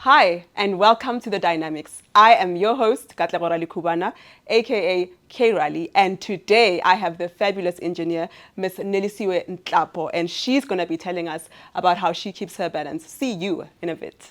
Hi, and welcome to the Dynamics. I am your host, Kubana, aka K Rally, and today I have the fabulous engineer, Miss Nelisiwe Nhlapho, and she's going to be telling us about how she keeps her balance. See you in a bit.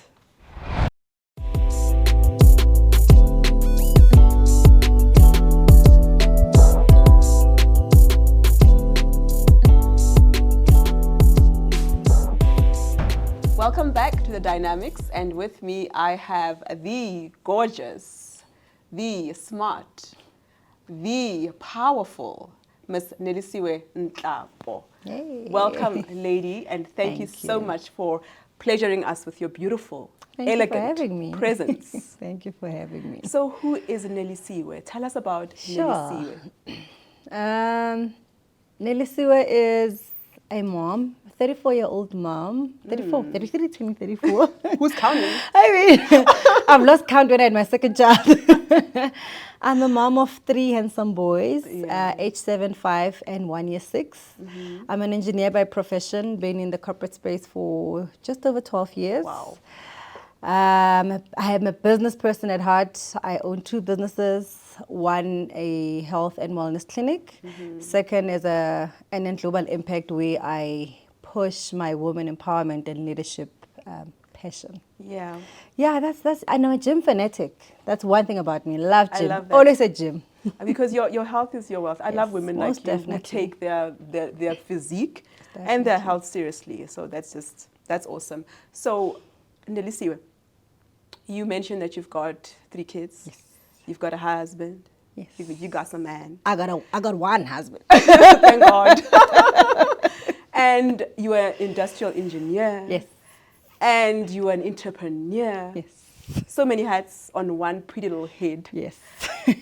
Welcome back to the Dynamics, and with me I have the gorgeous, the smart, the powerful Miss Nelisiwe Nhlapho. Hey. Welcome, lady, and thank you so much for pleasuring us with your beautiful, elegant presence. Thank you for having me. So, who is Nelisiwe? Tell us about Nelisiwe. Nelisiwe is a mom, 34-year-old mom, 33, 34. Who's counting? I mean, I've lost count when I had my second child. I'm a mom of 3 handsome boys, age 7, 5, and 1 year 6. Mm-hmm. I'm an engineer by profession, been in the corporate space for just over 12 years. Wow. I am a business person at heart. I own 2 businesses. One, a health and wellness clinic. Mm-hmm. Second is an global impact where I push my women empowerment and leadership passion. Yeah. Yeah, that's. I'm a gym fanatic. That's one thing about me. Love gym. I love that. Always at gym. Because your health is your wealth. I love women like you who take their physique and their health seriously. So that's awesome. So, Nelisiwe, you mentioned that you've got 3 kids. Yes. You've got a husband. Yes. You got some man. I got one husband. Thank God. And you are an industrial engineer. Yes. And you are an entrepreneur. Yes. So many hats on one pretty little head. Yes.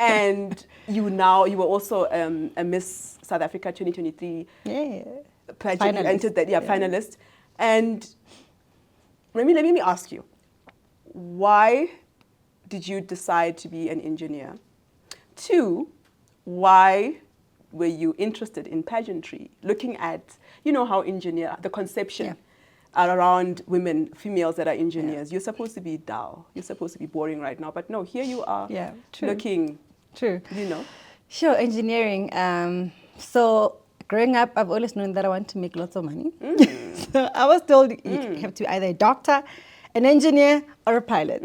And you were also a Miss South Africa 2023 pageant. You entered that, finalist. And let me ask you, why did you decide to be an engineer? 2, why were you interested in pageantry? Looking at, how the conception around women, females that are engineers. You're supposed to be dull. You're supposed to be boring right now. But no, here you are looking, Sure, engineering. So growing up, I've always known that I want to make lots of money. So I was told you have to be either a doctor, an engineer, or a pilot.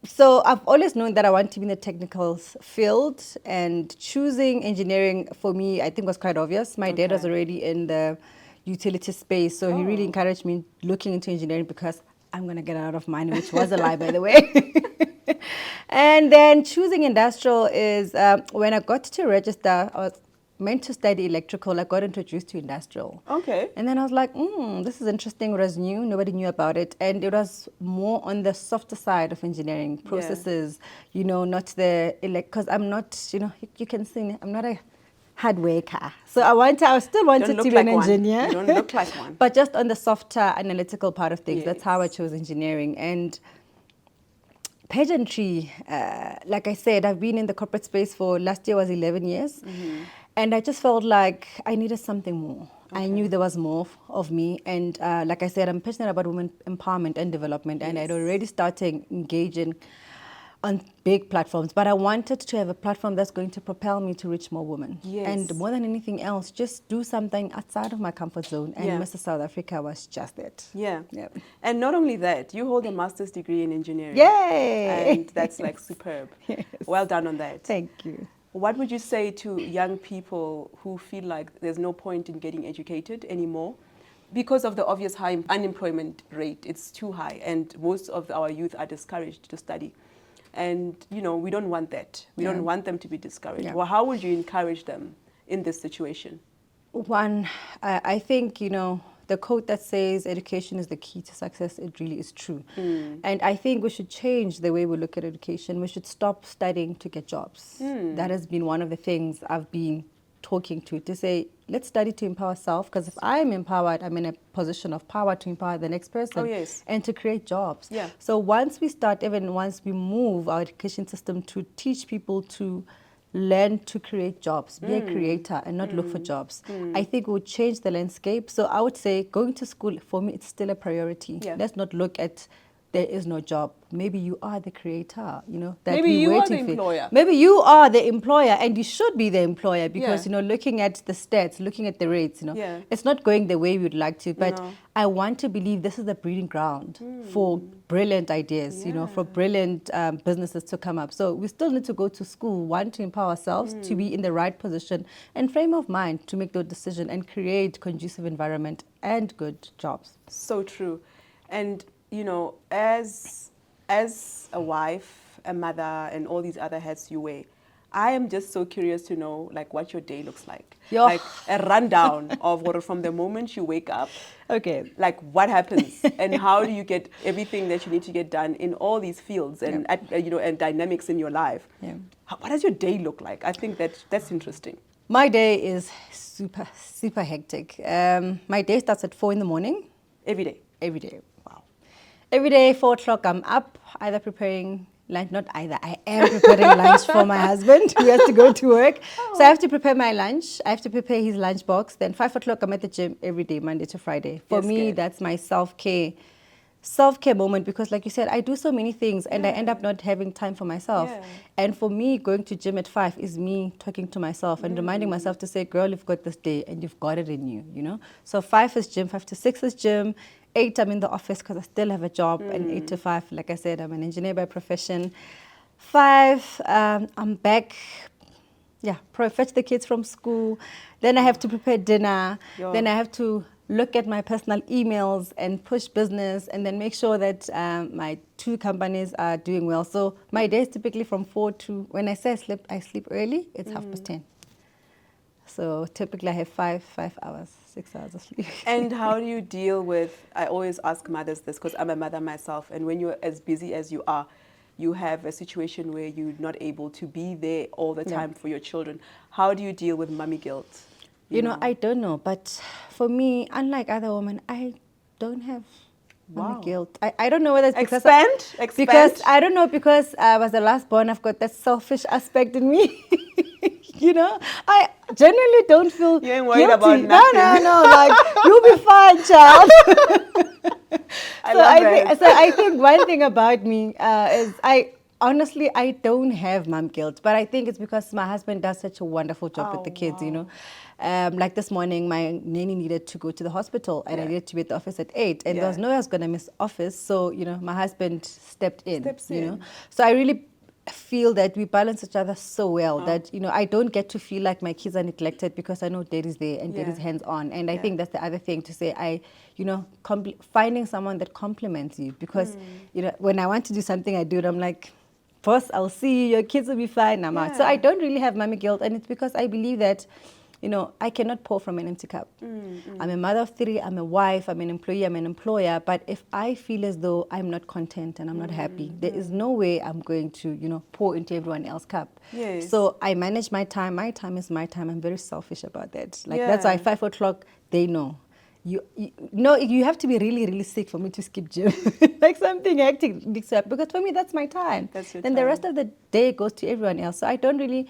So I've always known that I want to be in the technical field, and choosing engineering for me, I think, was quite obvious. My dad was already in the utility space, so he really encouraged me looking into engineering because I'm going to get a lot of money, which was a lie, by the way. And then choosing industrial is when I got to register, I was meant to study electrical. I got introduced to industrial. Okay. And then I was like, this is interesting. It was new. Nobody knew about it. And it was more on the softer side of engineering processes, not the because I'm not, you can see, I'm not a hard worker. So I still wanted to be an engineer. You don't look like one. But just on the softer analytical part of things. Yes. That's how I chose engineering. And pageantry, like I said, I've been in the corporate space for, last year was 11 years. Mm-hmm. And I just felt like I needed something more. Okay. I knew there was more of me. And like I said, I'm passionate about women empowerment and development. And I'd already started engaging on big platforms. But I wanted to have a platform that's going to propel me to reach more women. Yes. And more than anything else, just do something outside of my comfort zone. And Mr. South Africa was just it. Yeah. And not only that, you hold a master's degree in engineering. Yay! And that's like superb. Yes. Well done on that. Thank you. What would you say to young people who feel like there's no point in getting educated anymore because of the obvious high unemployment rate? It's too high, and most of our youth are discouraged to study. And, we don't want that. We don't want them to be discouraged. Yeah. Well, how would you encourage them in this situation? One, I think, the quote that says education is the key to success, it really is true. And I think we should change the way we look at education. We should stop studying to get jobs. That has been one of the things I've been talking to say, let's study to empower self, because if I'm empowered, I'm in a position of power to empower the next person and to create jobs. Yeah. So once we move our education system to teach people to learn to create jobs, be a creator and not look for jobs, I think it would change the landscape. So I would say going to school, for me, it's still a priority. Yeah. Let's not look at there is no job. Maybe you are the creator, you know, that maybe you we're are the waiting for. employer. Maybe you are the employer, and you should be the employer because, Yeah. you know, looking at the stats, looking at the rates, you know, Yeah. it's not going the way we would like to. But No. I want to believe this is the breeding ground for brilliant ideas, you know, for Yeah. brilliant businesses to come up. So we still need to go to school, one, to empower ourselves, to be in the right position and frame of mind to make those decisions and create conducive environment and good jobs. So true. And, you know, as a wife, a mother, and all these other hats you wear, I am just so curious to know, like, what your day looks like. Yo. Like, a rundown of what from the moment you wake up. Okay. Like, what happens and how do you get everything that you need to get done in all these fields and, you know, and dynamics in your life. Yeah. What does your day look like? I think that's interesting. My day is super hectic. My day starts at 4 in the morning. Every day? Every day. Wow. Every day, 4 o'clock, I'm up, either preparing lunch, not either, I am preparing lunch for my husband who has to go to work. Oh. So I have to prepare my lunch. I have to prepare his lunch box. Then 5 o'clock, I'm at the gym every day, Monday to Friday. For me, that's my self-care moment because, like you said, I do so many things and I end up not having time for myself. Yeah. And for me, going to gym at 5 is me talking to myself and reminding myself to say, girl, you've got this day and you've got it in you, you know? So 5 is gym, 5 to 6 is gym, 8 I'm in the office because I still have a job, and 8 to 5, like I said, I'm an engineer by profession. 5, I'm back, fetch the kids from school. Then I have to prepare dinner. Then I have to look at my personal emails and push business and then make sure that my 2 companies are doing well. So my day is typically from 4 to, when I say I sleep early, it's 10:30. So typically I have 5 hours, 6 hours of sleep. And how do you deal with, I always ask mothers this because I'm a mother myself, and when you're as busy as you are, you have a situation where you're not able to be there all the time for your children. How do you deal with mommy guilt? You know, I don't know, but for me, unlike other women, I don't have mommy guilt. I don't know whether it's because Expand. Because I don't know, because I was the last born, I've got that selfish aspect in me. You know, I genuinely don't feel You ain't worried guilty. about nothing. No, like, you'll be fine, child. I think one thing about me is honestly, I don't have mom guilt, but I think it's because my husband does such a wonderful job with the kids, you know. Like this morning, my nanny needed to go to the hospital and I needed to be at the office at 8 and there was no way I was going to miss office. So, you know, my husband steps in. You know. So I really feel that we balance each other so well that, you know, I don't get to feel like my kids are neglected because I know daddy's there and daddy's hands-on. And I think that's the other thing to say, you know, finding someone that compliments you because, you know, when I want to do something, I do it. I'm like, boss, I'll see you, your kids will be fine, I'm out. So I don't really have mommy guilt, and it's because I believe that, you know, I cannot pour from an empty cup. I'm a mother of 3, I'm a wife, I'm an employee, I'm an employer, but if I feel as though I'm not content and I'm not happy, there is no way I'm going to, you know, pour into everyone else's cup. So I manage my time is my time, I'm very selfish about that. Like that's why 5 o'clock, they know. You know, you have to be really, really sick for me to skip gym. Like something hectic, because for me, that's my time. Then the rest of the day goes to everyone else. So I don't really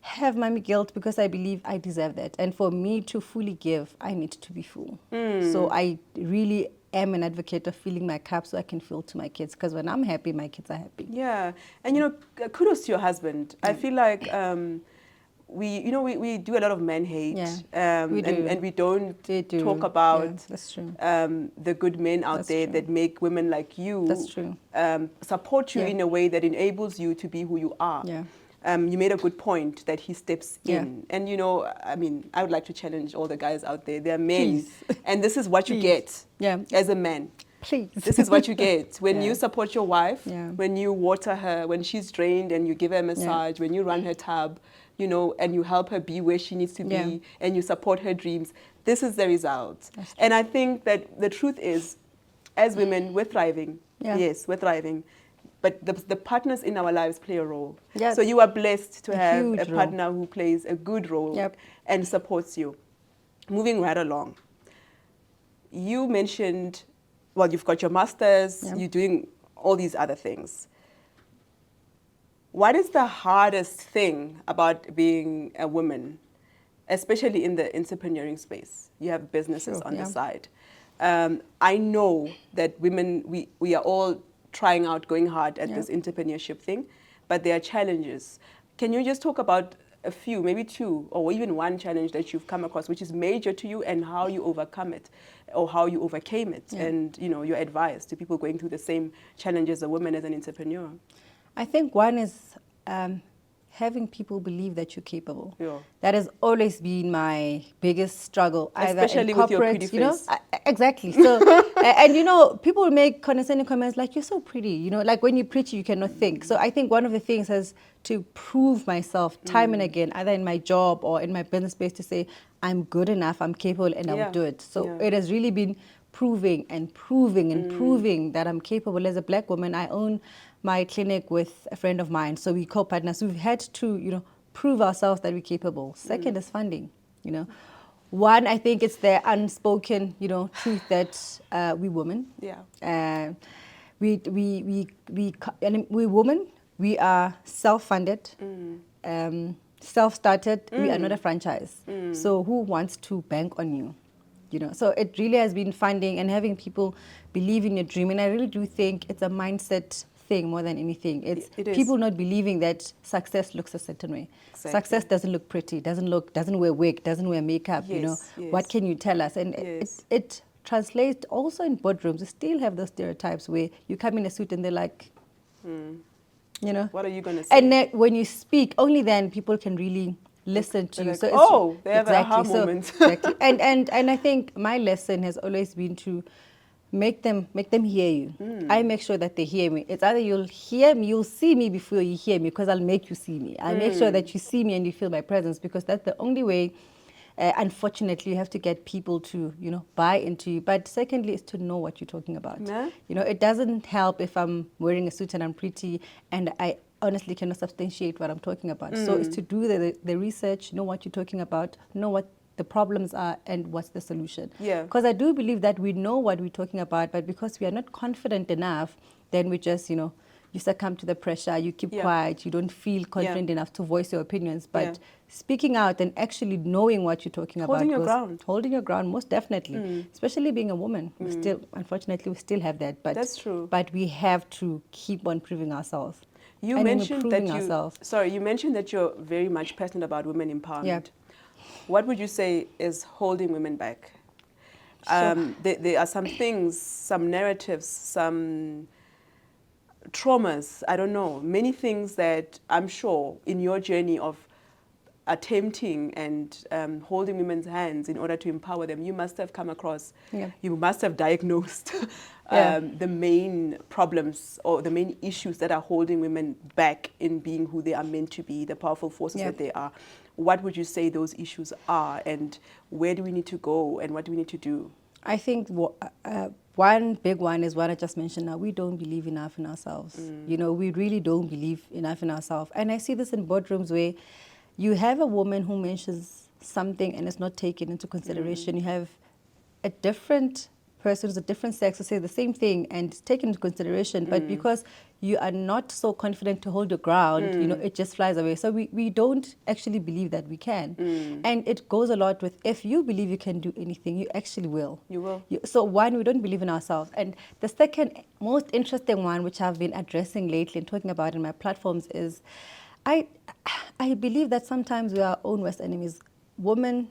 have mommy guilt because I believe I deserve that. And for me to fully give, I need to be full. So I really am an advocate of filling my cup so I can fill to my kids. Because when I'm happy, my kids are happy. Yeah. And, you know, kudos to your husband. I feel like... we do a lot of man hate, and we don't talk about that's true. The good men out there that make women like you support you in a way that enables you to be who you are. You made a good point that he steps in, and you know, I mean, I would like to challenge all the guys out there. They're men, and this is what you get as a man. Please. This is what you get when you support your wife, when you water her, when she's drained and you give her a massage, when you run her tub, you know, and you help her be where she needs to be and you support her dreams. This is the result. And I think that the truth is, as women, we're thriving. Yes, we're thriving. But the partners in our lives play a role. So you are blessed to have a partner who plays a good role and supports you. Moving right along. You mentioned, well, you've got your master's, you're doing all these other things. What is the hardest thing about being a woman, especially in the entrepreneuring space? You have businesses on the side. I know that women, we are all trying out, going hard at this entrepreneurship thing, but there are challenges. Can you just talk about a few, maybe two, or even one challenge that you've come across which is major to you and how you overcome it or how you overcame it, and your advice to people going through the same challenges as a woman as an entrepreneur? I think one is having people believe that you're capable. Yeah. That has always been my biggest struggle, especially either in with your corporate, pretty face. Exactly. So, and people make condescending comments like, "You're so pretty," like when you're pretty, you cannot think. So I think one of the things is to prove myself time and again, either in my job or in my business space, to say I'm good enough, I'm capable, and I'll do it. So it has really been proving that I'm capable. As a black woman, I own my clinic with a friend of mine, so we co-partners. We've had to, prove ourselves that we're capable. Second is funding. One, I think it's the unspoken, truth that we women. Yeah. We women. We are self-funded, self-started. We are not a franchise. So who wants to bank on you? So it really has been funding and having people believe in your dream. And I really do think it's a mindset thing more than anything. It's people not believing that success looks a certain way. Exactly. Success doesn't look pretty, doesn't wear wig, doesn't wear makeup. Yes. What can you tell us? And it translates also in boardrooms. You still have those stereotypes where you come in a suit and they're like, what are you going to say? And then when you speak, only then people can really listen to you. Like, so they have an aha moment. Exactly. And I think my lesson has always been to make them hear you. I make sure that they hear me. It's either you'll hear me, you'll see me before you hear me, because I'll make you see me. I'll make sure that you see me and you feel my presence, because that's the only way. Unfortunately, you have to get people to, buy into you. But secondly, is to know what you're talking about. Yeah. It doesn't help if I'm wearing a suit and I'm pretty and I honestly cannot substantiate what I'm talking about. So it's to do the research, know what you're talking about, know what the problems are and what's the solution. Yeah. Because I do believe that we know what we're talking about, but because we are not confident enough, then we just, you succumb to the pressure, you keep quiet, you don't feel confident enough to voice your opinions. But speaking out and actually knowing what you're talking about. Holding your ground, most definitely. Especially being a woman. Unfortunately, we still have that. But that's true. But we have to keep on proving ourselves. You mentioned that you're very much passionate about women empowerment. Yeah. What would you say is holding women back? Sure. There are some things, some narratives, some traumas, I don't know, many things that I'm sure in your journey of attempting and holding women's hands in order to empower them, you must have come across, you must have diagnosed the main problems or the main issues that are holding women back in being who they are meant to be, the powerful forces that they are. What would you say those issues are, and where do we need to go, and what do we need to do? I think one big one is what I just mentioned now. We don't believe enough in ourselves. We really don't believe enough in ourselves. And I see this in boardrooms where you have a woman who mentions something and it's not taken into consideration. You have a different person who's a different sex who says the same thing and it's taken into consideration, but because you are not so confident to hold your ground, it just flies away. So we don't actually believe that we can. And it goes a lot with, if you believe you can do anything, you actually will. You will. So one, we don't believe in ourselves. And the second most interesting one, which I've been addressing lately and talking about in my platforms, is I believe that sometimes we are our own worst enemies. Women,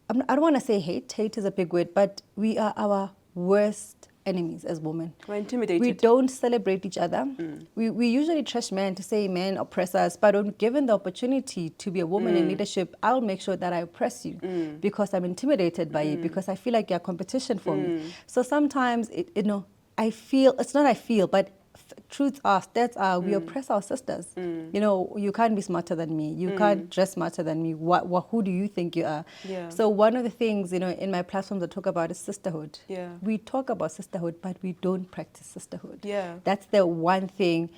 I don't want to say hate. Hate is a big word, but we are our worst enemies as women. We're intimidated. We don't celebrate each other. We usually trash men to say men oppress us, but when given the opportunity to be a woman in leadership, I'll make sure that I oppress you because I'm intimidated by you, because I feel like you're competition for me. So sometimes, but truths are, stats are, we oppress our sisters. You can't be smarter than me. You can't dress smarter than me. Who do you think you are? Yeah. So one of the things, in my platforms I talk about is sisterhood. Yeah. We talk about sisterhood, but we don't practice sisterhood. Yeah. That's the one thing.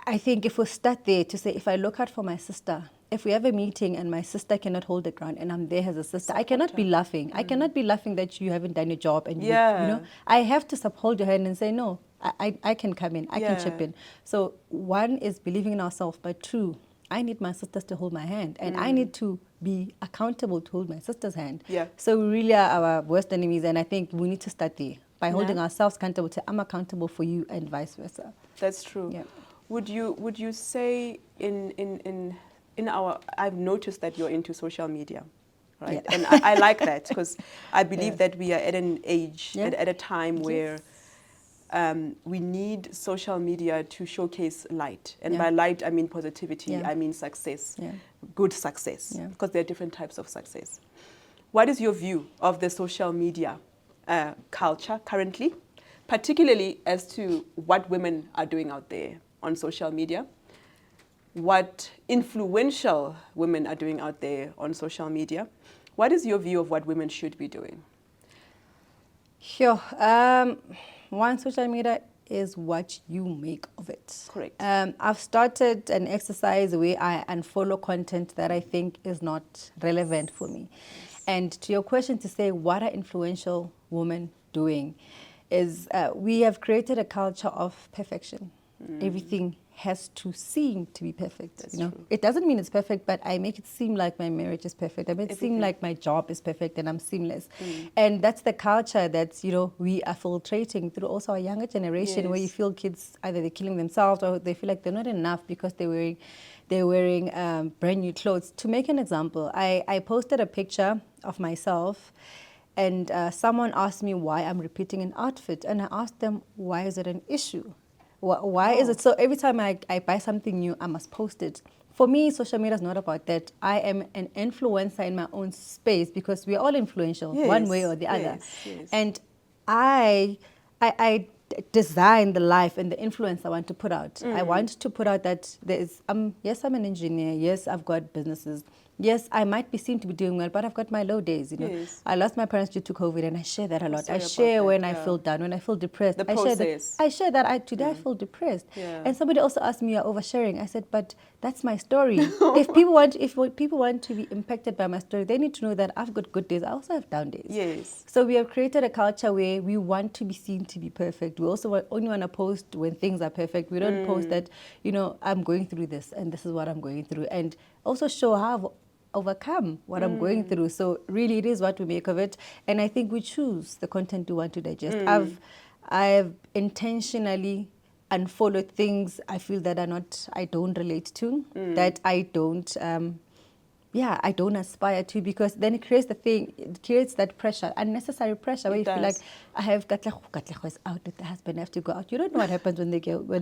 I think if we start there to say, if I look out for my sister, if we have a meeting and my sister cannot hold the ground and I'm there as a sister, I cannot be laughing. I cannot be laughing that you haven't done your job. And I have to hold your hand and say, no, I can come in, I can chip in. So one is believing in ourselves, but two, I need my sisters to hold my hand, and I need to be accountable to hold my sister's hand. Yeah. So we really are our worst enemies, and I think we need to start there. by holding ourselves accountable to I'm accountable for you and vice versa. That's true. Yeah. Would you say in our, I've noticed that you're into social media, right? Yeah. And I like that because I believe that we are at an age, at a time where we need social media to showcase light. And by light, I mean positivity, I mean success, good success, because there are different types of success. What is your view of the social media culture currently, particularly as to what women are doing out there on social media, what influential women are doing out there on social media? What is your view of what women should be doing? Sure. One, social media is what you make of it. Correct. I've started an exercise where I unfollow content that I think is not relevant for me. And to your question, to say what are influential women doing, is we have created a culture of perfection. Everything has to seem to be perfect. That's you know, true. it doesn't mean it's perfect, but I make it seem like my marriage is perfect. I make it seem like my job is perfect and I'm seamless. And that's the culture that, you know, we are filtrating through also our younger generation, where you feel kids either they're killing themselves or they feel like they're not enough because they're wearing brand new clothes. To make an example, I posted a picture of myself, and someone asked me why I'm repeating an outfit, and I asked them, why is it an issue? Why is it so every time I buy something new, I must post it? For me, social media is not about that. I am an influencer in my own space because we are all influential, one way or the other. And I design the life and the influence I want to put out. I want to put out that there is, yes, I'm an engineer. Yes, I've got businesses. Yes, I might be seen to be doing well, but I've got my low days, you know. I lost my parents due to COVID, and I share that a lot. I share when I feel down, when I feel depressed. The process. I share that today I feel depressed. And somebody also asked me, you're oversharing. I said, but that's my story. If people want to be impacted by my story, they need to know that I've got good days. I also have down days. So we have created a culture where we want to be seen to be perfect. We also only want to post when things are perfect. We don't post that, you know, I'm going through this and this is what I'm going through. And also show how I've overcome what I'm going through. So really it is what we make of it. And I think we choose the content we want to digest. I've intentionally unfollowed things I feel that I don't relate to, that I don't I don't aspire to, because then it creates that pressure, unnecessary pressure, where you feel like I have Katlego is out with the husband, I have to go out. You don't know what happens when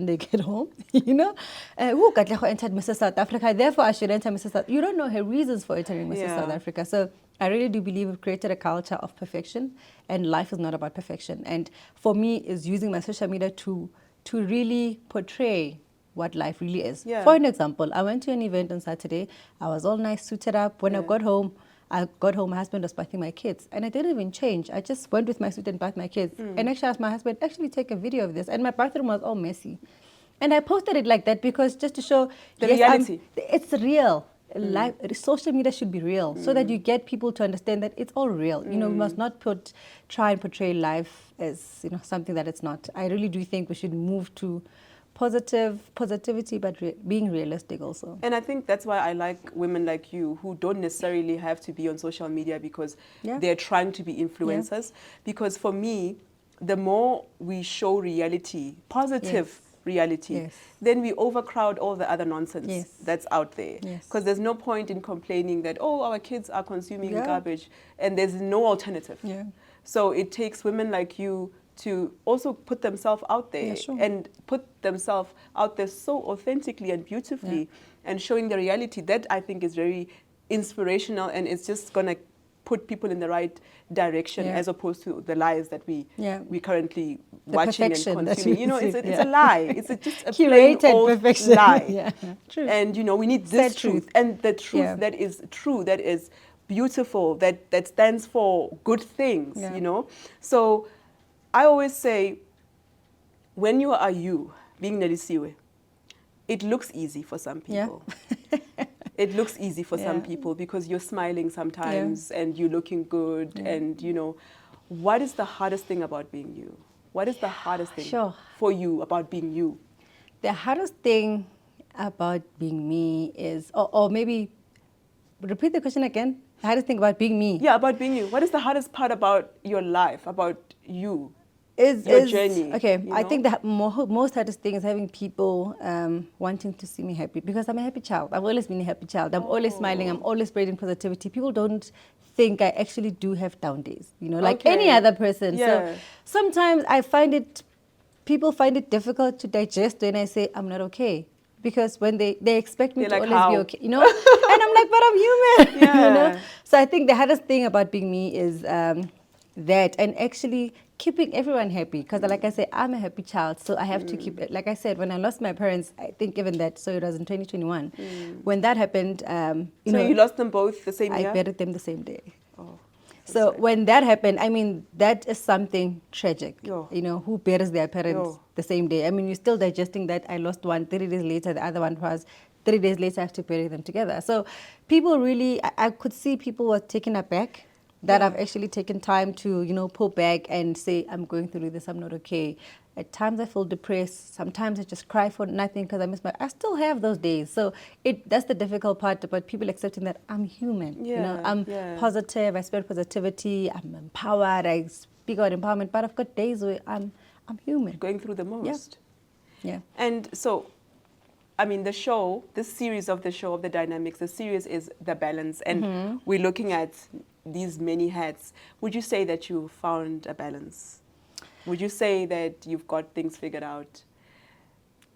they get home, you know. Katlego entered Mrs. South Africa, therefore I should enter Mrs. South. You don't know her reasons for entering Mrs. South Africa. So I really do believe we've created a culture of perfection, and life is not about perfection. And for me, is using my social media to really portray what life really is. For an example, I went to an event on Saturday. I was all nice, suited up. When I got home, my husband was bathing my kids. And I didn't even change. I just went with my suit and bathed my kids. And actually asked my husband, actually take a video of this. And my bathroom was all messy. And I posted it like that because just to show the reality. It's real. Life, social media should be real, so that you get people to understand that it's all real. You know, we must not try and portray life as, you know, something that it's not. I really do think we should move to positivity, but being realistic also. And I think that's why I like women like you, who don't necessarily have to be on social media because they're trying to be influencers. Because for me, the more we show reality, positive reality, then we overcrowd all the other nonsense that's out there. Because there's no point in complaining that, oh, our kids are consuming garbage, and there's no alternative. So it takes women like you to also put themselves out there and put themselves out there so authentically and beautifully and showing the reality. That I think is very inspirational, and it's just going to put people in the right direction as opposed to the lies that we currently watching and consuming. You know, it's a lie. It's just a plain old perfection. lie. And, you know, we need this truth. And the truth that is true, that is beautiful, that stands for good things, you know. So I always say, when you are you, being Nelisiwe, it looks easy for some people. It looks easy for some people because you're smiling sometimes and you're looking good. And, you know, what is the hardest thing about being you? What is the hardest thing for you about being you? The hardest thing about being me is, or maybe repeat the question again. The hardest thing about being me. Yeah, about being you. What is the hardest part about your life, about you? your journey. Okay, I think the most hardest thing is having people wanting to see me happy, because I'm a happy child. I've always been a happy child. I'm always smiling. I'm always spreading positivity. People don't think I actually do have down days, like any other person. So sometimes people find it difficult to digest when I say I'm not okay. Because when they expect me to always be okay, and I'm like, but I'm human, So I think the hardest thing about being me is that, and actually keeping everyone happy. Because like I say, I'm a happy child, so I have to keep it. Like I said, when I lost my parents, I think even that, so it was in 2021. When that happened, so you lost them both the same year? I buried them the same day. Oh. So when that happened, I mean, that is something tragic. Who buries their parents the same day? I mean, you're still digesting that. I lost one, 3 days later, the other one was 3 days later, I have to bury them together. So people really, I could see people were taken aback that I've actually taken time to, pull back and say, I'm going through this, I'm not okay. At times I feel depressed. Sometimes I just cry for nothing because I still have those days. So that's the difficult part about people accepting that I'm human. I'm positive. I spread positivity. I'm empowered. I speak about empowerment. But I've got days where I'm human. Going through the most. Yeah. And so, I mean, this series of the Dynamics, the series is the balance. And we're looking at these many hats. Would you say that you found a balance? Would you say that you've got things figured out?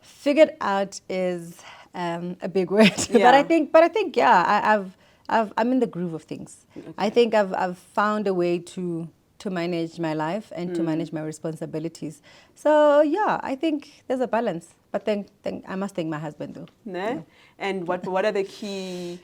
Figured out is a big word, but I think, yeah, I'm in the groove of things. Okay. I think I've found a way to manage my life and to manage my responsibilities. So yeah, I think there's a balance. But then I must thank my husband though. Yeah. And what are the key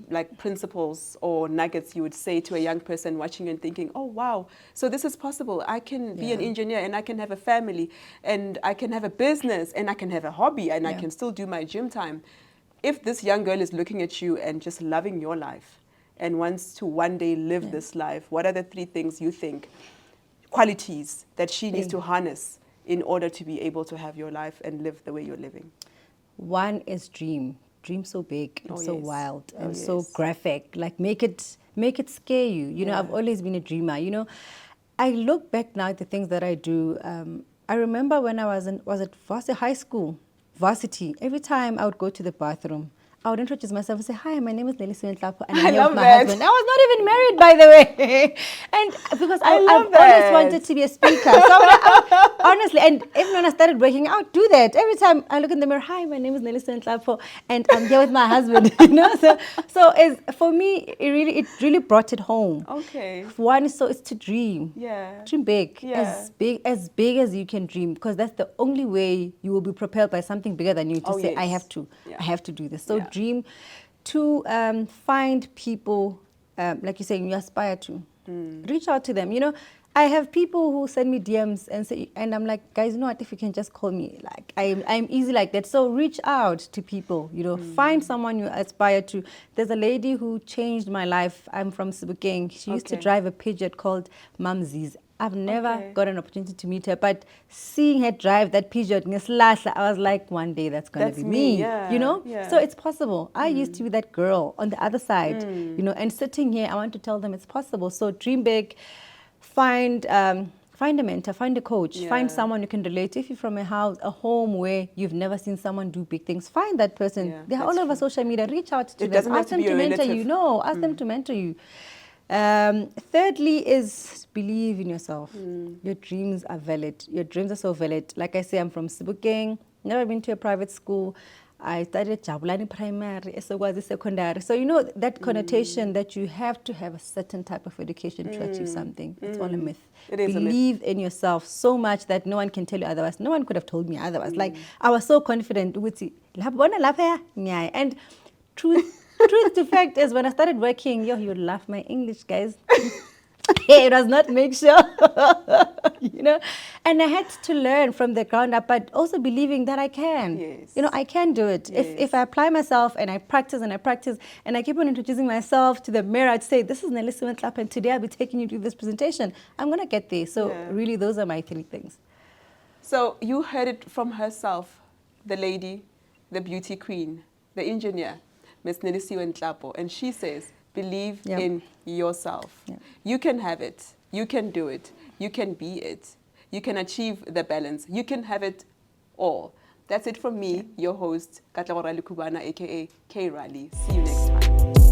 like principles or nuggets you would say to a young person watching and thinking, oh wow, so this is possible. I can be an engineer and I can have a family and I can have a business and I can have a hobby and I can still do my gym time. If this young girl is looking at you and just loving your life and wants to one day live this life, what are the 3 things you think, qualities that she needs to harness in order to be able to have your life and live the way you're living? One is dream. Dream so big and so wild and so graphic. Like make it scare you. I've always been a dreamer. I look back now at the things that I do. I remember when I was at high school, varsity. Every time I would go to the bathroom, I would introduce myself and say, hi, my name is Nelisiwe Nhlapho, and I'm here with my husband. I was not even married, by the way. And because I've always wanted to be a speaker. So honestly, and even when I started working out, do that. Every time I look in the mirror, hi, my name is Nelisiwe Nhlapho, and I'm here with my husband. So for me, it really brought it home. Okay. One is it's to dream. Yeah. Dream big. Yeah. As big as you can dream, because that's the only way you will be propelled by something bigger than you to say, I have to do this. So dream. To find people, like you're saying, you aspire to. Reach out to them. I have people who send me DMs and I'm like, guys, you know what, if you can just call me, like I'm easy like that. So reach out to people, find someone you aspire to. There's a lady who changed my life. I'm from Sebokeng. She used to drive a Peugeot called Mamzi's. I've never got an opportunity to meet her, but seeing her drive that Peugeot, I was like, one day that's going to be me, So it's possible. I used to be that girl on the other side, and sitting here, I want to tell them it's possible. So dream big, find a mentor, find a coach, find someone you can relate to. If you're from a home where you've never seen someone do big things, find that person. They're all over social media. Reach out to them. Ask them to mentor you. No, ask them to mentor you. Thirdly is believe in yourself. Your dreams are valid. Your dreams are so valid. Like I say, I'm from Sebokeng, never been to a private school. I studied Jabulani Primary, Esogwazi Secondary. So that connotation that you have to have a certain type of education to achieve something. It's all a myth. It is Believe in yourself so much that no one can tell you otherwise. No one could have told me otherwise. Like I was so confident with it. And truth to fact is, when I started working, you would laugh, my English, guys. It was not make sure, And I had to learn from the ground up, but also believing that I can. Yes. I can do it. Yes. If I apply myself and I practice and I keep on introducing myself to the mirror, I'd say, this is Nelisiwe Nhlapho, and today I'll be taking you to this presentation. I'm going to get there. So really, those are my 3 things. So you heard it from herself, the lady, the beauty queen, the engineer, Ms. Nelisiwe Nhlapho, and she says, believe in yourself. You can have it. You can do it. You can be it. you can achieve the balance. You can have it all. That's it from me, your host, Katlego Rally Kubana, aka K Rally. See you next time.